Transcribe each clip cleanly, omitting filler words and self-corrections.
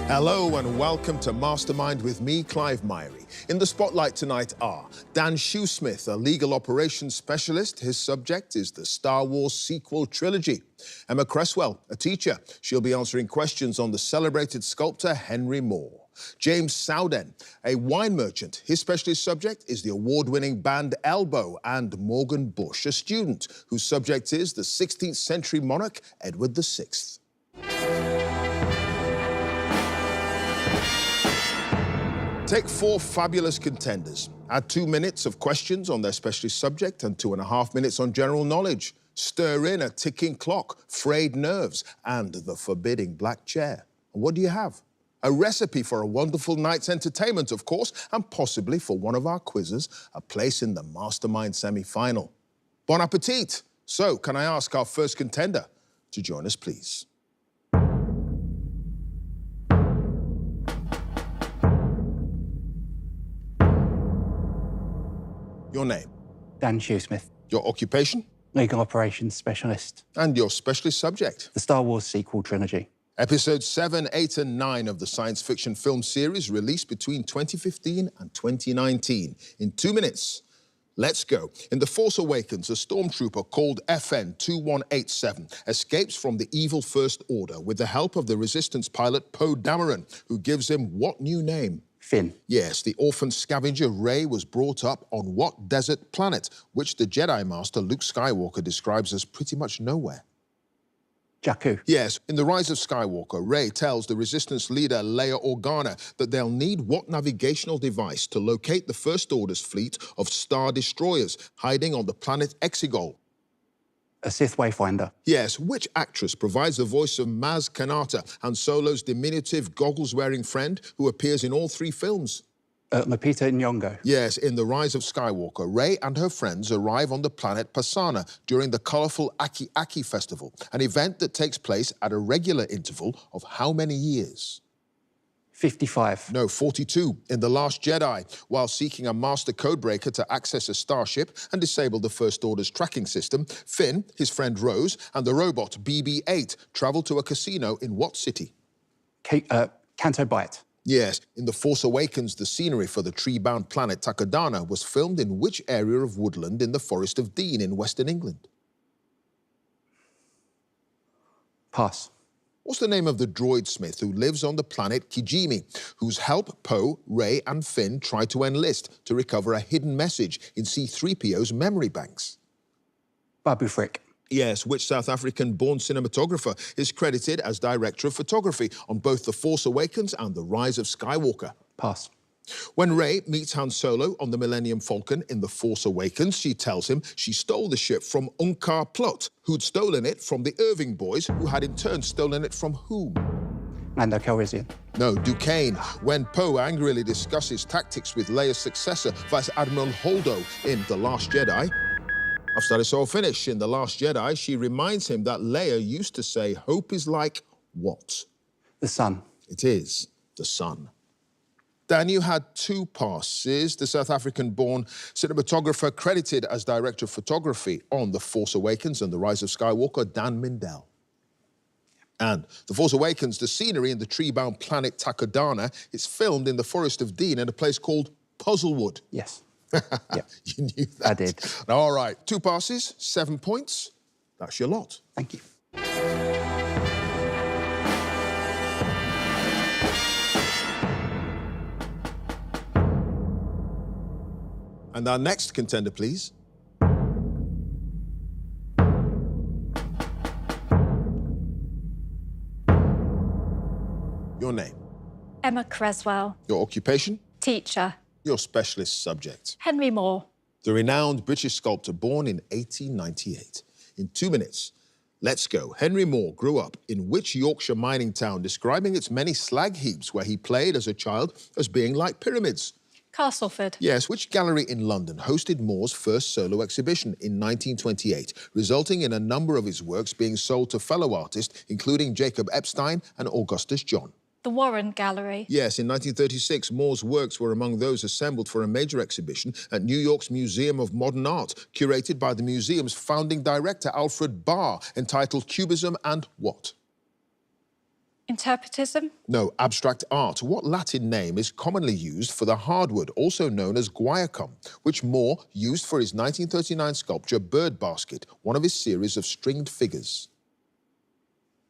Hello and welcome to Mastermind with me, Clive Myrie. In the spotlight tonight are Dan Shoesmith, a legal operations specialist. His subject is the Star Wars sequel trilogy. Emma Cresswell, a teacher. She'll be answering questions on the celebrated sculptor Henry Moore. James Sowden, a wine merchant. His specialist subject is the award-winning band Elbow. And Morgan Bush, a student whose subject is the 16th century monarch Edward VI. Take 4 fabulous contenders. Add 2 minutes of questions on their specialist subject and 2.5 minutes on general knowledge. Stir in a ticking clock, frayed nerves, and the forbidding black chair. And what do you have? A recipe for a wonderful night's entertainment, of course, and possibly for one of our quizzes, a place in the Mastermind semi-final. Bon appetit! So, can I ask our first contender to join us, please? Your name? Dan Shoesmith. Your occupation? Legal operations specialist. And your specialist subject? The Star Wars sequel trilogy. Episodes 7, 8 and 9 of the science fiction film series released between 2015 and 2019. In 2 minutes, let's go. In The Force Awakens, a stormtrooper called FN-2187 escapes from the evil First Order with the help of the Resistance pilot Poe Dameron, who gives him what new name? Finn. Yes, the orphan scavenger Rey was brought up on what desert planet, which the Jedi Master Luke Skywalker describes as pretty much nowhere? Jakku. Yes, in The Rise of Skywalker, Rey tells the Resistance leader Leia Organa that they'll need what navigational device to locate the First Order's fleet of Star Destroyers hiding on the planet Exegol. A Sith Wayfinder. Yes, which actress provides the voice of Maz Kanata, Han Solo's diminutive, goggles-wearing friend who appears in all 3 films? Lupita Nyong'o. Yes, in The Rise of Skywalker, Rey and her friends arrive on the planet Pasana during the colourful Aki Aki Festival, an event that takes place at a regular interval of how many years? 55. No, 42. In The Last Jedi, while seeking a master codebreaker to access a starship and disable the First Order's tracking system, Finn, his friend Rose, and the robot BB-8 travel to a casino in what city? Canto Bight. Yes, in The Force Awakens, the scenery for the tree-bound planet Takodana was filmed in which area of woodland in the Forest of Dean in Western England? Pass. What's the name of the droid smith who lives on the planet Kijimi, whose help Poe, Rey and Finn try to enlist to recover a hidden message in C-3PO's memory banks? Babu Frick. Yes, which South African-born cinematographer is credited as director of photography on both The Force Awakens and The Rise of Skywalker? Pass. When Rey meets Han Solo on the Millennium Falcon in The Force Awakens, she tells him she stole the ship from Unkar Plutt, who'd stolen it from the Irving boys, who had in turn stolen it from whom? Lando Calrissian. No, Duquesne. When Poe angrily discusses tactics with Leia's successor, Vice Admiral Holdo, in The Last Jedi. I've started, so I'll finish. In The Last Jedi, she reminds him that Leia used to say, hope is like what? The sun. It is the sun. Dan, you had 2 passes. The South African-born cinematographer credited as director of photography on The Force Awakens and The Rise of Skywalker, Dan Mindell. And The Force Awakens, the scenery in the tree-bound planet Takodana, is filmed in the Forest of Dean in a place called Puzzlewood. Yes. Yep. You knew that. I did. All right, 2 passes, 7 points. That's your lot. Thank you. And our next contender, please. Your name? Emma Cresswell. Your occupation? Teacher. Your specialist subject? Henry Moore. The renowned British sculptor born in 1898. In 2 minutes, let's go. Henry Moore grew up in which Yorkshire mining town, describing its many slag heaps where he played as a child as being like pyramids? Castleford. Yes, which gallery in London hosted Moore's first solo exhibition in 1928, resulting in a number of his works being sold to fellow artists, including Jacob Epstein and Augustus John? The Warren Gallery. Yes, in 1936, Moore's works were among those assembled for a major exhibition at New York's Museum of Modern Art, curated by the museum's founding director, Alfred Barr, entitled Cubism and what? Interpretism. No, abstract art. What Latin name is commonly used for the hardwood, also known as guaiacum, which Moore used for his 1939 sculpture Bird Basket, one of his series of stringed figures?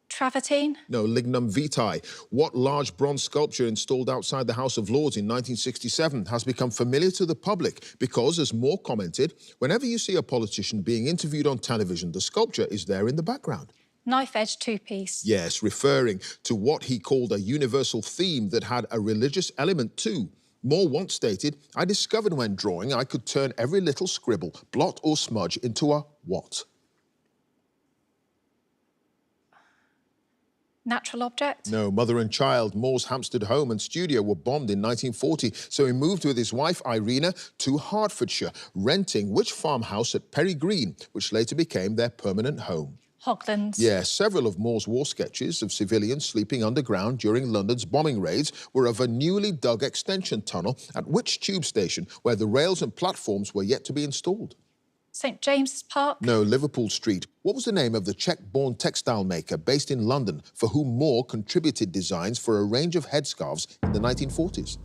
Travertine. No, lignum vitae. What large bronze sculpture installed outside the House of Lords in 1967 has become familiar to the public because, as Moore commented, whenever you see a politician being interviewed on television, the sculpture is there in the background? Knife-edge two-piece. Yes, referring to what he called a universal theme that had a religious element too. Moore once stated, "I discovered when drawing I could turn every little scribble, blot or smudge into a what?" Natural object. No, mother and child. Moore's Hampstead home and studio were bombed in 1940, so he moved with his wife Irina to Hertfordshire, renting which farmhouse at Perry Green, which later became their permanent home. Hoglands. Yes, several of Moore's war sketches of civilians sleeping underground during London's bombing raids were of a newly dug extension tunnel at which tube station, where the rails and platforms were yet to be installed? St James's Park. No, Liverpool Street. What was the name of the Czech-born textile maker based in London for whom Moore contributed designs for a range of headscarves in the 1940s?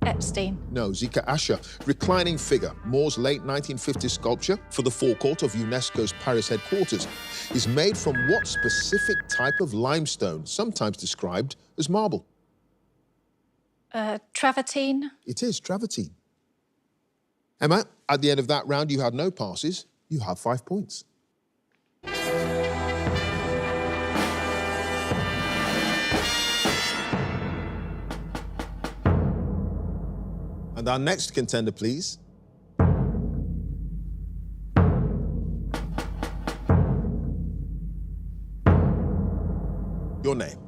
Epstein. No, Zika Asher. Reclining figure, Moore's late 1950s sculpture for the forecourt of UNESCO's Paris headquarters, is made from what specific type of limestone, sometimes described as marble? Travertine. It is travertine. Emma, at the end of that round, you had no passes. You have 5 points. And our next contender, please. Your name.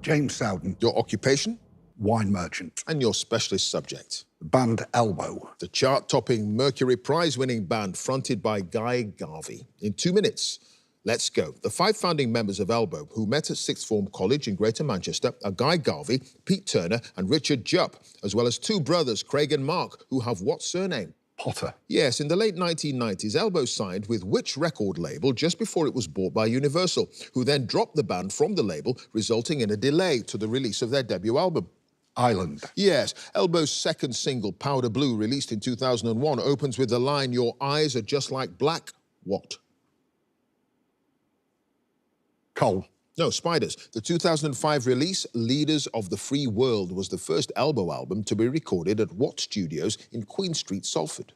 James Sowden, Your occupation. wine merchant. And your specialist subject. Band Elbow. The chart-topping Mercury Prize-winning band fronted by Guy Garvey. In 2 minutes, let's go. The 5 founding members of Elbow, who met at Sixth Form College in Greater Manchester, are Guy Garvey, Pete Turner and Richard Jupp, as well as 2 brothers, Craig and Mark, who have what surname? Potter. Yes, in the late 1990s, Elbow signed with which record label just before it was bought by Universal, who then dropped the band from the label, resulting in a delay to the release of their debut album? Island. Yes, Elbow's second single, Powder Blue, released in 2001, opens with the line, "Your eyes are just like black." What? Coal. No, Spiders. The 2005 release, Leaders of the Free World, was the first Elbow album to be recorded at Watt Studios in Queen Street, Salford.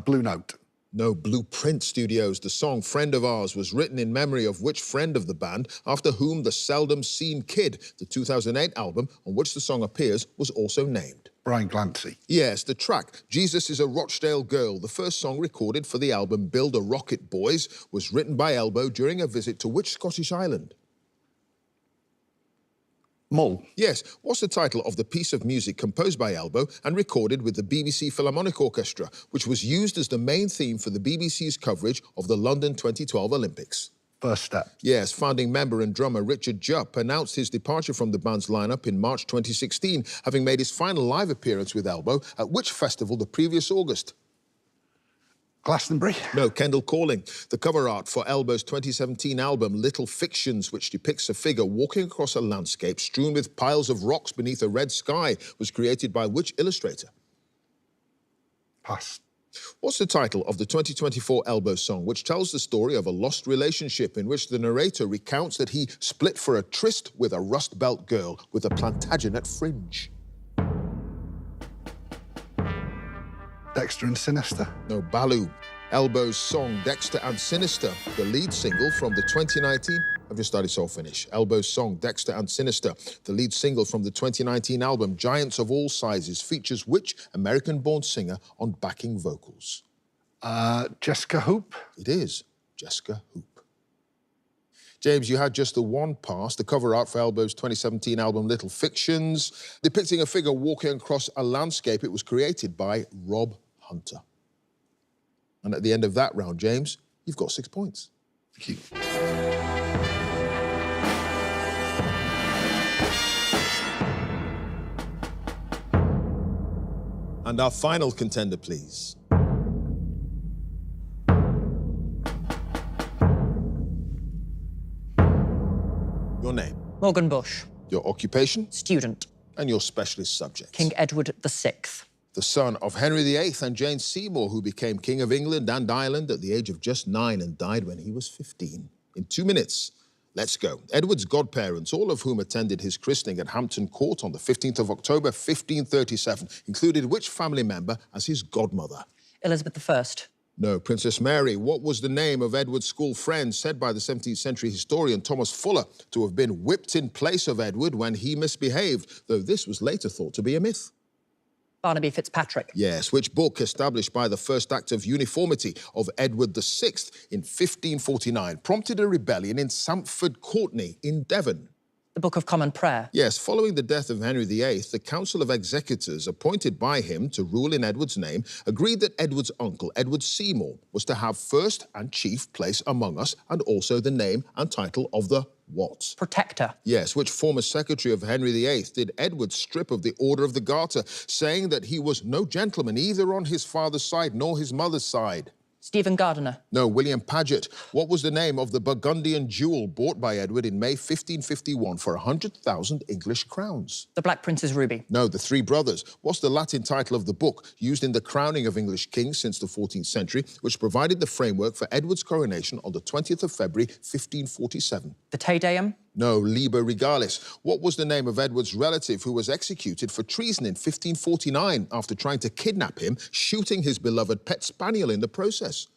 Blue Note. No, Blueprint Studios. The song Friend of Ours was written in memory of which friend of the band, after whom the Seldom Seen Kid, the 2008 album on which the song appears, was also named. Brian Glancy. Yes, the track, Jesus is a Rochdale Girl, the first song recorded for the album Build a Rocket Boys, was written by Elbow during a visit to which Scottish island? Mull. Yes, what's the title of the piece of music composed by Elbow and recorded with the BBC Philharmonic Orchestra, which was used as the main theme for the BBC's coverage of the London 2012 Olympics? First Step. Yes, founding member and drummer Richard Jupp announced his departure from the band's lineup in March 2016, having made his final live appearance with Elbow at which festival the previous August? Glastonbury. No, Kendall Calling. The cover art for Elbow's 2017 album, Little Fictions, which depicts a figure walking across a landscape strewn with piles of rocks beneath a red sky, was created by which illustrator? Pass. What's the title of the 2024 Elbow song, which tells the story of a lost relationship in which the narrator recounts that he split for a tryst with a Rust Belt girl with a Plantagenet fringe? Dexter and Sinister. No, Baloo. Elbow's song Dexter and Sinister, the lead single from the 2019... I've just started, so I'll finish. Elbow's song Dexter and Sinister, the lead single from the 2019 album Giants of All Sizes, features which American-born singer on backing vocals? Jessica Hoop. It is Jessica Hoop. James, you had just the one pass, the cover art for Elbow's 2017 album Little Fictions, depicting a figure walking across a landscape. It was created by Rob Hunter. And at the end of that round, James, you've got 6 points. Thank you. And our final contender, please. Your name. Morgan Bush. Your occupation? Student. And your specialist subject? King Edward VI. The son of Henry VIII and Jane Seymour, who became King of England and Ireland at the age of just 9 and died when he was 15. In 2 minutes, let's go. Edward's godparents, all of whom attended his christening at Hampton Court on the 15th of October, 1537, included which family member as his godmother? Elizabeth I. No, Princess Mary. What was the name of Edward's school friend, said by the 17th century historian Thomas Fuller to have been whipped in place of Edward when he misbehaved, though this was later thought to be a myth? Barnaby Fitzpatrick. Yes, which book, established by the First Act of Uniformity of Edward VI in 1549, prompted a rebellion in Sampford Courtenay in Devon? The Book of Common Prayer. Yes, following the death of Henry VIII, the Council of Executors, appointed by him to rule in Edward's name, agreed that Edward's uncle, Edward Seymour, was to have first and chief place among us, and also the name and title of the what? Protector. Yes, which former secretary of Henry VIII did Edward strip of the Order of the Garter, saying that he was no gentleman either on his father's side nor his mother's side? Stephen Gardiner. No, William Paget. What was the name of the Burgundian jewel bought by Edward in May 1551 for 100,000 English crowns? The Black Prince's Ruby. No, the Three Brothers. What's the Latin title of the book used in the crowning of English kings since the 14th century, which provided the framework for Edward's coronation on the 20th of February 1547? The Te Deum. No, Liber Regalis. What was the name of Edward's relative who was executed for treason in 1549 after trying to kidnap him, shooting his beloved pet spaniel in the process?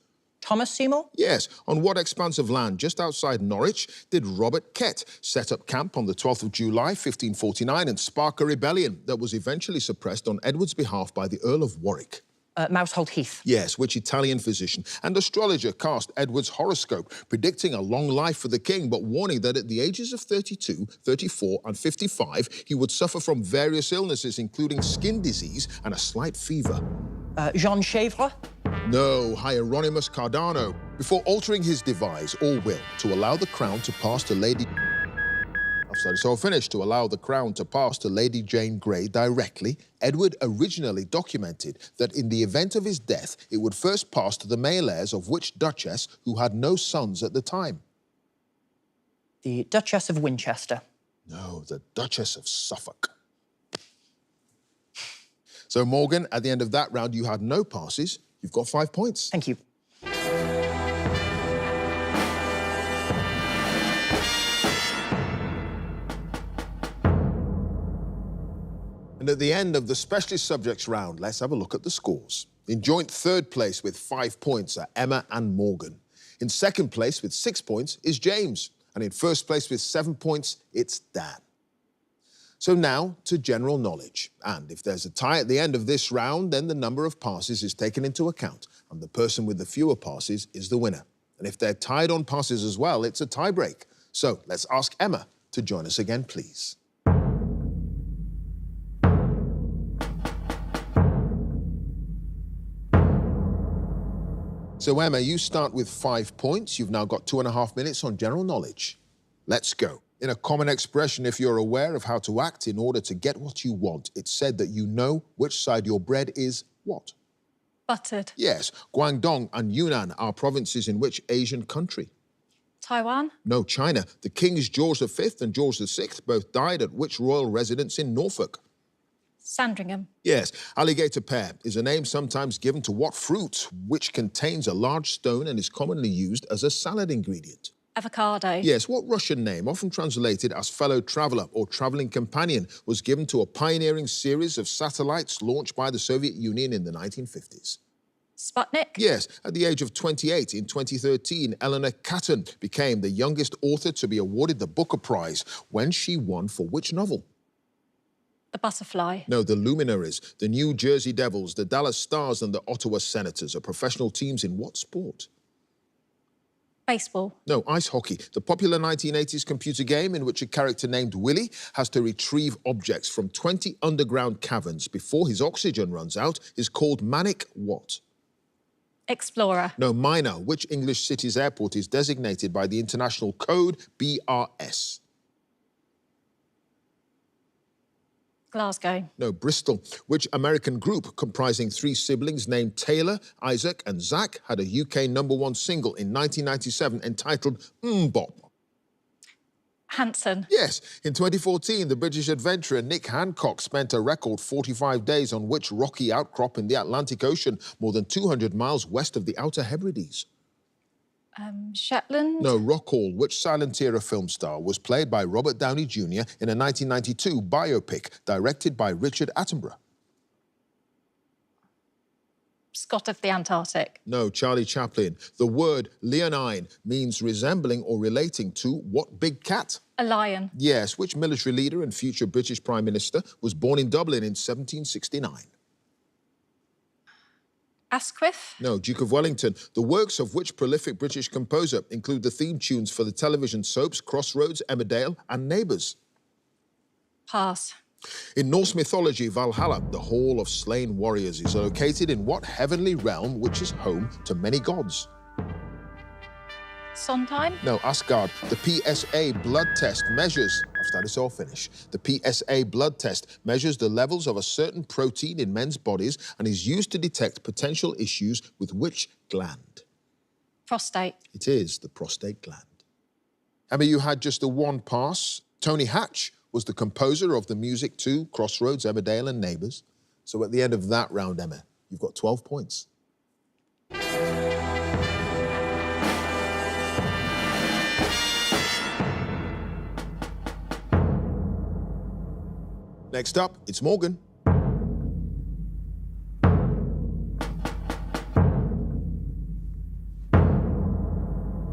Thomas Seymour? Yes. On what expanse of land just outside Norwich did Robert Kett set up camp on the 12th of July 1549 and spark a rebellion that was eventually suppressed on Edward's behalf by the Earl of Warwick? Mousehold Heath. Yes, which Italian physician and astrologer cast Edward's horoscope, predicting a long life for the king, but warning that at the ages of 32, 34 and 55, he would suffer from various illnesses, including skin disease and a slight fever? Jean Chèvre? No, Hieronymus Cardano. Before altering his devise or will to allow the crown to pass to Lady... To allow the crown to pass to Lady Jane Grey directly, Edward originally documented that in the event of his death, it would first pass to the male heirs of which duchess who had no sons at the time? The Duchess of Winchester. No, the Duchess of Suffolk. So, Morgan, at the end of that round, you had no passes. You've got 5 points. Thank you. And at the end of the specialist subjects round, let's have a look at the scores. In joint third place with 5 points are Emma and Morgan. In second place with 6 points is James. And in first place with 7 points, it's Dan. So now to general knowledge. And if there's a tie at the end of this round, then the number of passes is taken into account, and the person with the fewer passes is the winner. And if they're tied on passes as well, it's a tie break. So let's ask Emma to join us again, please. So, Emma, you start with 5 points. You've now got 2.5 minutes on general knowledge. Let's go. In a common expression, if you're aware of how to act in order to get what you want, it's said that you know which side your bread is what? Buttered. Yes. Guangdong and Yunnan are provinces in which Asian country? Taiwan. No, China. The kings George V and George VI both died at which royal residence in Norfolk? Sandringham. Yes. Alligator pear is a name sometimes given to what fruit, which contains a large stone and is commonly used as a salad ingredient? Avocado. Yes. What Russian name, often translated as fellow traveller or travelling companion, was given to a pioneering series of satellites launched by the Soviet Union in the 1950s? Sputnik. Yes. At the age of 28 in 2013, Eleanor Catton became the youngest author to be awarded the Booker Prize when she won for which novel? The Butterfly. No, the Luminaries, the New Jersey Devils, the Dallas Stars and the Ottawa Senators are professional teams in what sport? Baseball. No, ice hockey. The popular 1980s computer game in which a character named Willie has to retrieve objects from 20 underground caverns before his oxygen runs out is called Manic what? Explorer. No, Minor. Which English city's airport is designated by the international code BRS? Glasgow. No, Bristol. Which American group comprising 3 siblings named Taylor, Isaac and Zach had a UK #1 single in 1997 entitled Bop? Hanson. Yes, in 2014, the British adventurer Nick Hancock spent a record 45 days on which rocky outcrop in the Atlantic Ocean, more than 200 miles west of the Outer Hebrides? Shetland. No, Rockall, which silent era film star was played by Robert Downey Jr. in a 1992 biopic directed by Richard Attenborough? Scott of the Antarctic. No, Charlie Chaplin. The word leonine means resembling or relating to what big cat? A lion. Yes, which military leader and future British Prime Minister was born in Dublin in 1769? Asquith. No, Duke of Wellington. The works of which prolific British composer include the theme tunes for the television soaps Crossroads, Emmerdale and Neighbours? Pass. In Norse mythology, Valhalla, the Hall of Slain Warriors, is located in what heavenly realm which is home to many gods? Sondheim. No, Asgard. The PSA blood test measures... I've started, so I'll finish. The PSA blood test measures the levels of a certain protein in men's bodies and is used to detect potential issues with which gland? Prostate. It is the prostate gland. Emma, you had just the one pass. Tony Hatch was the composer of the music to Crossroads, Emmerdale and Neighbours. So at the end of that round, Emma, you've got 12 points. Next up, it's Morgan.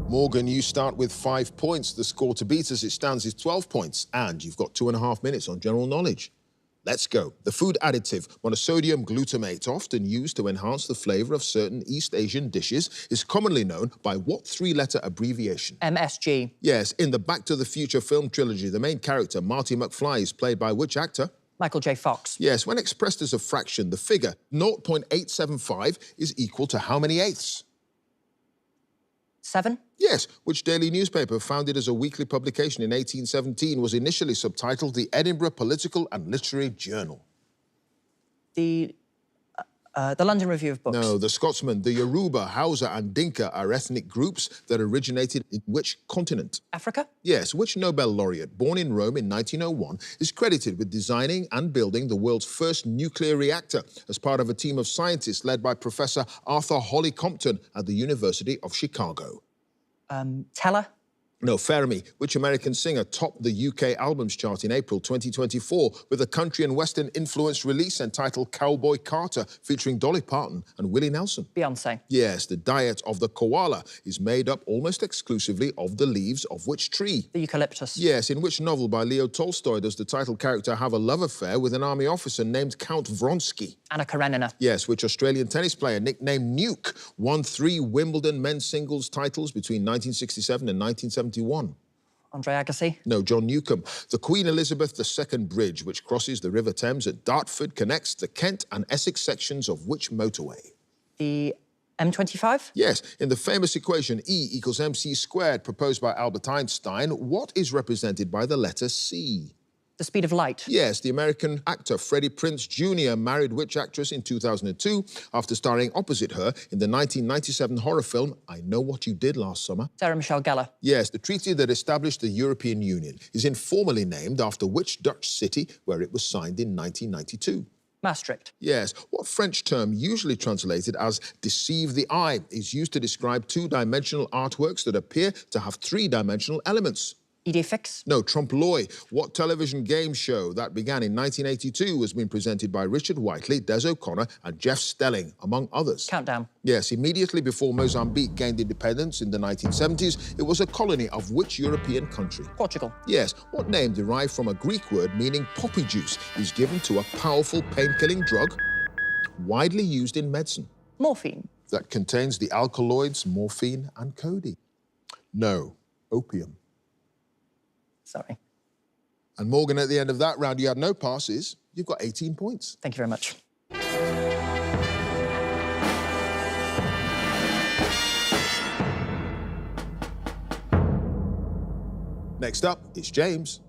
Morgan, you start with 5 points. The score to beat as it stands is 12 points, and you've got 2.5 minutes on general knowledge. Let's go. The food additive monosodium glutamate, often used to enhance the flavour of certain East Asian dishes, is commonly known by what three-letter abbreviation? MSG. Yes, in the Back to the Future film trilogy, the main character, Marty McFly, is played by which actor? Michael J. Fox. Yes, when expressed as a fraction, the figure 0.875 is equal to how many eighths? 7. Yes, which daily newspaper, founded as a weekly publication in 1817, was initially subtitled the Edinburgh Political and Literary Journal? The London Review of Books. No, the Scotsman. The Yoruba, Hausa and Dinka are ethnic groups that originated in which continent? Africa. Yes, which Nobel laureate, born in Rome in 1901, is credited with designing and building the world's first nuclear reactor as part of a team of scientists led by Professor Arthur Holly Compton at the University of Chicago? Teller. No, Fermi. Which American singer topped the UK albums chart in April 2024 with a country and western influenced release entitled Cowboy Carter, featuring Dolly Parton and Willie Nelson? Beyonce. Yes, the diet of the koala is made up almost exclusively of the leaves of which tree? The eucalyptus. Yes, in which novel by Leo Tolstoy does the title character have a love affair with an army officer named Count Vronsky? Anna Karenina. Yes, which Australian tennis player nicknamed Nuke won 3 Wimbledon men's singles titles between 1967 and 1971? Andre Agassi. No, John Newcombe. The Queen Elizabeth II Bridge, which crosses the River Thames at Dartford, connects the Kent and Essex sections of which motorway? The M25. Yes, in the famous equation E equals mc squared proposed by Albert Einstein, what is represented by the letter C? The speed of light. Yes, the American actor Freddie Prinze Jr. married which actress in 2002 after starring opposite her in the 1997 horror film I Know What You Did Last Summer? Sarah Michelle Gellar. Yes, the treaty that established the European Union is informally named after which Dutch city where it was signed in 1992? Maastricht. Yes, what French term, usually translated as deceive the eye, is used to describe two-dimensional artworks that appear to have three-dimensional elements? Idée fixe. No, trompe-l'oeil. What television game show that began in 1982 has been presented by Richard Whiteley, Des O'Connor and Jeff Stelling, among others? Countdown. Yes, immediately before Mozambique gained independence in the 1970s, it was a colony of which European country? Portugal. Yes, what name derived from a Greek word meaning poppy juice is given to a powerful pain-killing drug widely used in medicine? Morphine. That contains the alkaloids morphine and codeine? No, opium. Sorry. And Morgan, at the end of that round, you had no passes. You've got 18 points. Thank you very much. Next up, it's James.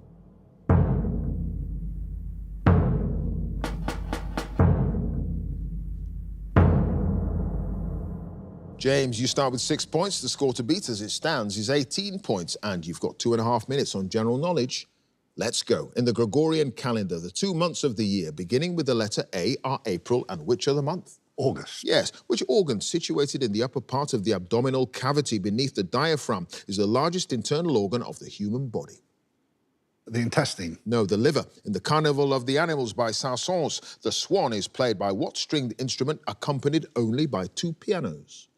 James, you start with 6 points. The score to beat as it stands is 18 points, and you've got 2.5 minutes on general knowledge. Let's go. In the Gregorian calendar, the 2 months of the year, beginning with the letter A, are April and which other month? August. Yes. Which organ, situated in the upper part of the abdominal cavity beneath the diaphragm, is the largest internal organ of the human body? The intestine. No, the liver. In the Carnival of the Animals by Saint-Saëns, the swan is played by what stringed instrument accompanied only by 2 pianos?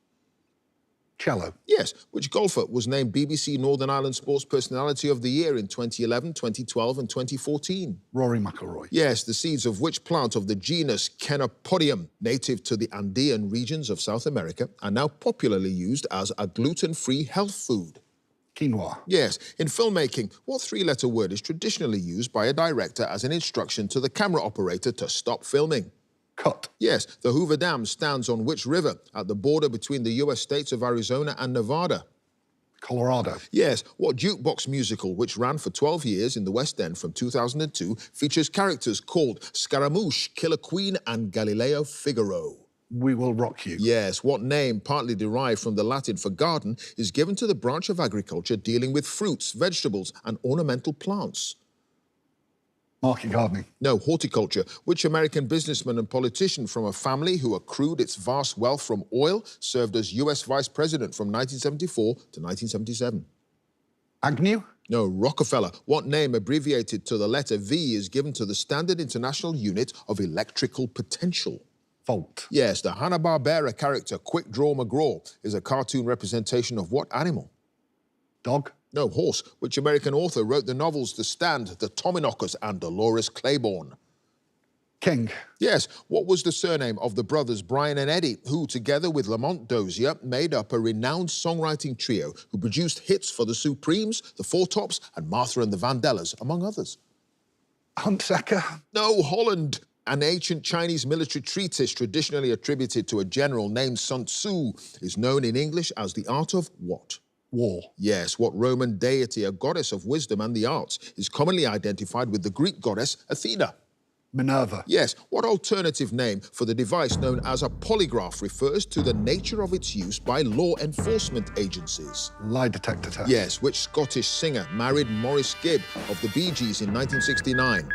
Cello. Yes. Which golfer was named BBC Northern Ireland Sports Personality of the Year in 2011, 2012 and 2014? Rory McIlroy. Yes. The seeds of which plant of the genus Chenopodium, native to the Andean regions of South America, are now popularly used as a gluten-free health food? Quinoa. Yes. In filmmaking, what 3-letter word is traditionally used by a director as an instruction to the camera operator to stop filming? Cut. Yes. The Hoover Dam stands on which river at the border between the US states of Arizona and Nevada? Colorado. Yes. What jukebox musical, which ran for 12 years in the West End from 2002, features characters called Scaramouche, Killer Queen and Galileo Figaro? We Will Rock You. Yes. What name, partly derived from the Latin for garden, is given to the branch of agriculture dealing with fruits, vegetables and ornamental plants? Market gardening. No, horticulture. Which American businessman and politician from a family who accrued its vast wealth from oil served as US Vice President from 1974 to 1977? Agnew. No, Rockefeller. What name abbreviated to the letter V is given to the standard international unit of electrical potential? Volt. Yes, the Hanna-Barbera character Quick Draw McGraw is a cartoon representation of what animal? Dog. No, horse. Which American author wrote the novels The Stand, The Tommyknockers and Dolores Claiborne? King. Yes. What was the surname of the brothers Brian and Eddie, who, together with Lamont Dozier, made up a renowned songwriting trio who produced hits for the Supremes, the Four Tops and Martha and the Vandellas, among others? Hunsaker. No, Holland. An ancient Chinese military treatise traditionally attributed to a general named Sun Tzu is known in English as the art of what? War. Yes. What Roman deity, a goddess of wisdom and the arts, is commonly identified with the Greek goddess Athena? Minerva. Yes. What alternative name for the device known as a polygraph refers to the nature of its use by law enforcement agencies? Lie detector test. Yes. Which Scottish singer married Maurice Gibb of the Bee Gees in 1969?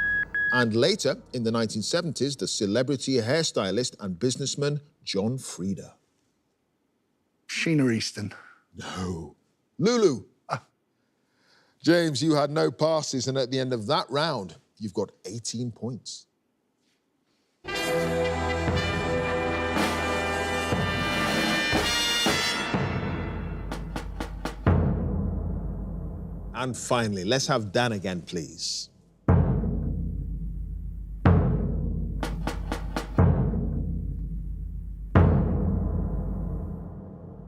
And later, in the 1970s, the celebrity hairstylist and businessman John Frieda? Sheena Easton. No. Lulu. James, you had no passes, and at the end of that round, you've got 18 points. And finally, let's have Dan again, please.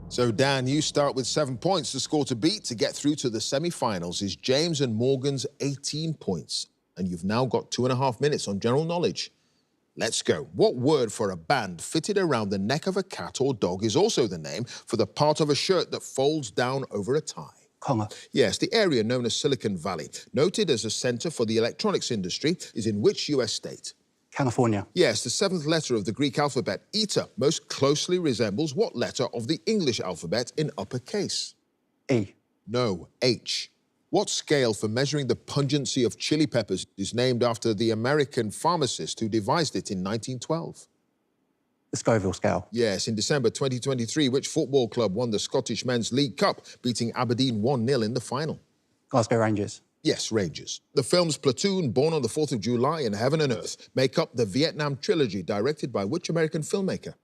So, Dan, you start with 7 points. The score to beat to get through to the semi-finals is James and Morgan's 18 points. And you've now got 2.5 minutes on general knowledge. Let's go. What word for a band fitted around the neck of a cat or dog is also the name for the part of a shirt that folds down over a tie? Conga. Yes, the area known as Silicon Valley, noted as a center for the electronics industry, is in which US state? California. Yes, the 7th letter of the Greek alphabet, eta, most closely resembles what letter of the English alphabet in uppercase? E. No, H. What scale for measuring the pungency of chili peppers is named after the American pharmacist who devised it in 1912? The Scoville scale. Yes, in December 2023, which football club won the Scottish Men's League Cup, beating Aberdeen 1-0 in the final? Glasgow Rangers. Yes, Rangers. The films Platoon, Born on the 4th of July, and Heaven and Earth make up the Vietnam trilogy, directed by which American filmmaker?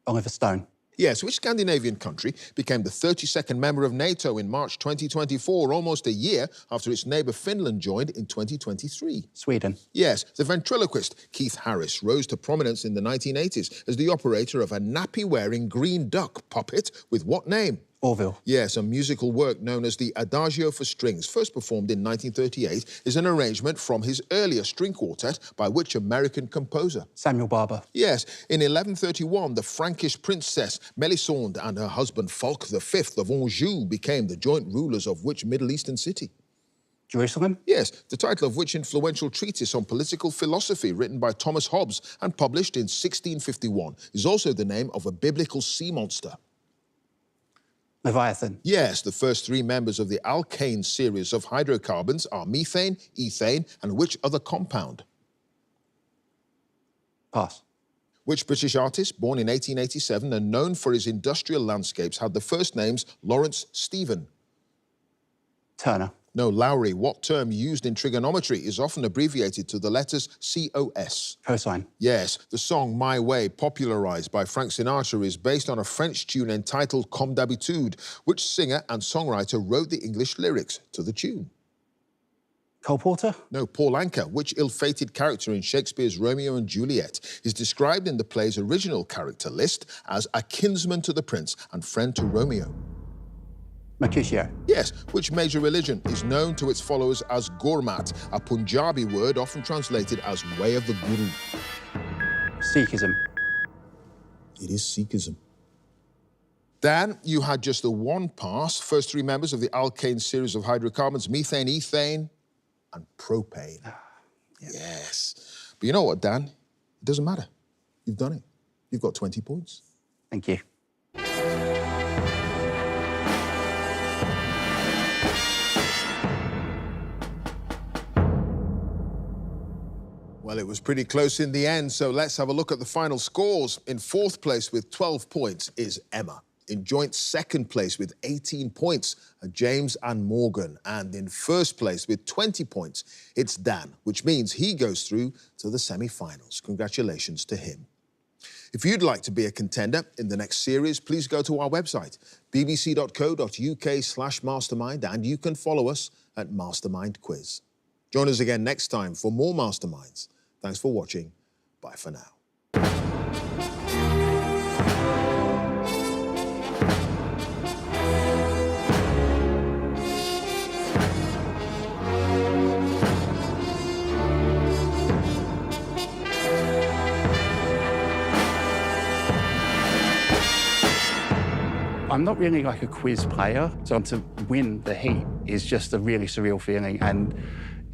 Oliver Stone. Yes, which Scandinavian country became the 32nd member of NATO in March 2024, almost a year after its neighbour Finland joined in 2023? Sweden. Yes, the ventriloquist Keith Harris rose to prominence in the 1980s as the operator of a nappy-wearing green duck puppet with what name? Orville. Yes, a musical work known as the Adagio for Strings, first performed in 1938, is an arrangement from his earlier string quartet by which American composer? Samuel Barber. Yes, in 1131, the Frankish princess Melisande and her husband Fulk V of Anjou became the joint rulers of which Middle Eastern city? Jerusalem. Yes, the title of which influential treatise on political philosophy written by Thomas Hobbes and published in 1651 is also the name of a biblical sea monster. Leviathan. Yes, the first three members of the alkane series of hydrocarbons are methane, ethane, and which other compound? Pass. Which British artist, born in 1887 and known for his industrial landscapes, had the first names Lawrence Stephen? Turner. No, Lowry. What term used in trigonometry is often abbreviated to the letters COS? Cosine. Yes, the song My Way, popularised by Frank Sinatra, is based on a French tune entitled Comme d'habitude. Which singer and songwriter wrote the English lyrics to the tune? Cole Porter. No, Paul Anka. Which ill-fated character in Shakespeare's Romeo and Juliet is described in the play's original character list as a kinsman to the prince and friend to Romeo? Mercutio. Yes, which major religion is known to its followers as Gurmat, a Punjabi word often translated as way of the Guru? Sikhism. It is Sikhism. Dan, you had just the one pass. First three members of the alkane series of hydrocarbons, methane, ethane, and propane. Yes. But you know what, Dan? It doesn't matter. You've done it. You've got 20 points. Thank you. Well, it was pretty close in the end, so let's have a look at the final scores. In fourth place with 12 points is Emma. In joint second place with 18 points are James and Morgan. And in first place with 20 points, it's Dan, which means he goes through to the semi-finals. Congratulations to him. If you'd like to be a contender in the next series, please go to our website, bbc.co.uk/mastermind, and you can follow us at Mastermind Quiz. Join us again next time for more Masterminds. Thanks for watching. Bye for now. I'm not really like a quiz player, so to win the heat is just a really surreal feeling, and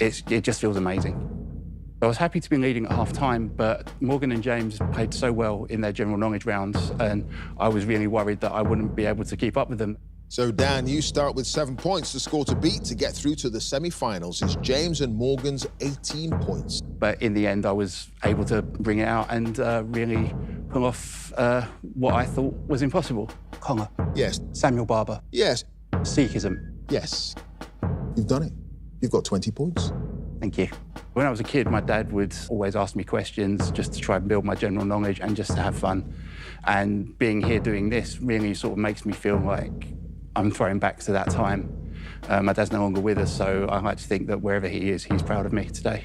it just feels amazing. I was happy to be leading at half-time, but Morgan and James played so well in their general knowledge rounds, and I was really worried that I wouldn't be able to keep up with them. So, Dan, you start with 7 points. The score to beat to get through to the semi-finals is James and Morgan's 18 points. But in the end, I was able to bring it out and really pull off what I thought was impossible. Conga. Yes. Samuel Barber. Yes. Sikhism. Yes. You've done it. You've got 20 points. Thank you. When I was a kid, my dad would always ask me questions just to try and build my general knowledge and just to have fun. And being here doing this really sort of makes me feel like I'm throwing back to that time. My dad's no longer with us, so I like to think that wherever he is, he's proud of me today.